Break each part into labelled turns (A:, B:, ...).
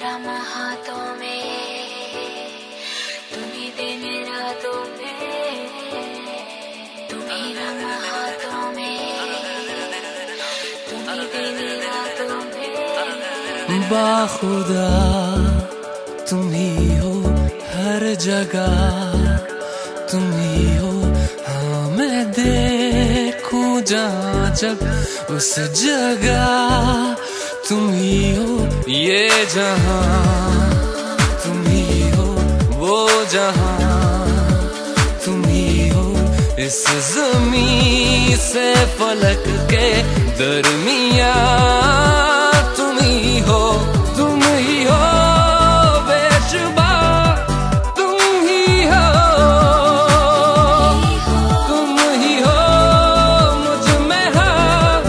A: राम हाथों में, तुम्ही दिन रातों में, तुम्ही राम हाथों में, तुम्ही दिन रातों में।
B: बाखुदा तुम ही हो हर जगह, तुम ही हो। हाँ मैं देखूं जहाँ जब उस जगह तुम ही हो। ये जहां तुम ही हो, वो जहां तुम ही हो। इस ज़मीं से फलक के दरमियां तुम ही हो, तुम ही हो बेशुबा, तुम ही हो, तुम ही हो मुझ में हाँ,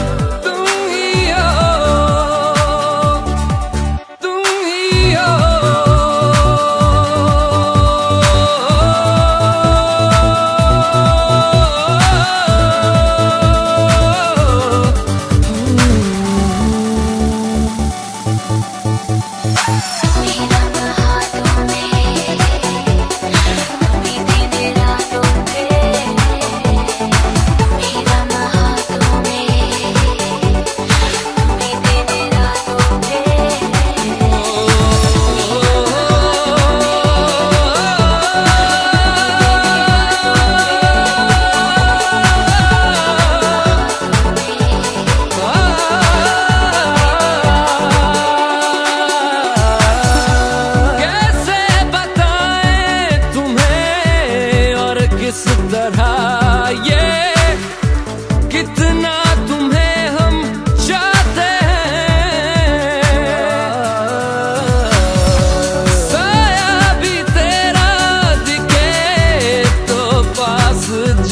B: तुम ही हो, तुम ही हो। किस तरह ये कितना तुम्हें हम चाहते हैं, साया भी तेरा दिखे तो पास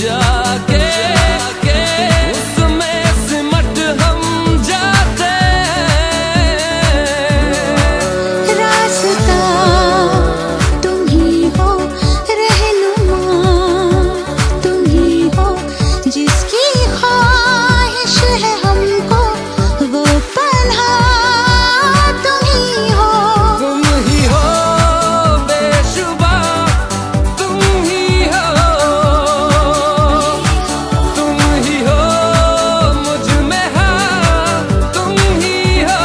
B: जाके उसमें सिमट हम जाते हैं।
A: रास्ता तुम ही हो, जिसकी ख्वाहिश है हमको वो पन्हा तुम ही हो,
B: तुम ही हो बेशुबा, तुम ही हो, तुम ही हो मुझ में हाँ, तुम ही हो।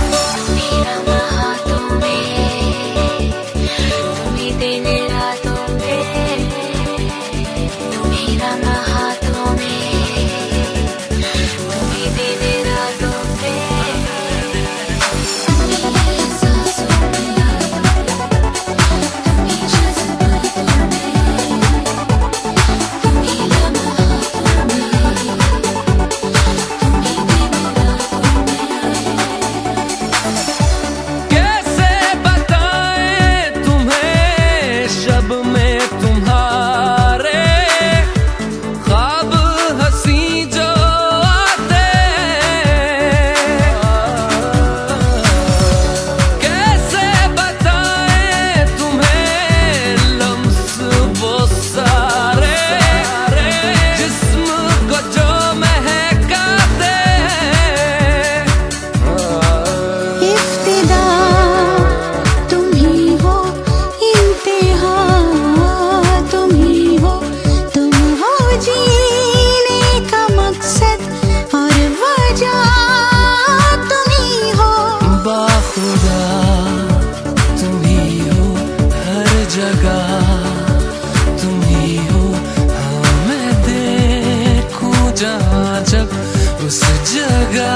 A: तुम्ही राम हाथों में, तुम्ही दिन रातों में, तुम्ही राम हाथों में, तुम्ही दिन रातों में, तुम्ही सांसों में, तुम्ही जज्बातों में, तुम्ही राम हाथों में, तुम्ही दिन रातों में।
B: कैसे बताएं तुम्हें शब में तुम्हारे ख्वाब हंसी जो आते हैं, कैसे बताएं तुम्हें लम्स वो सारे जिस्म को जो महकाते हैं।
A: इब्तिदा तुम ही हो, इंतहा तुम ही हो, तुम हो जीने का मकसद और वजह तुम ही हो।
B: बाखुदा तुम ही हो हर जगह, तुम ही हो। हाँ मैं देखूं जहाँ जब उस जगह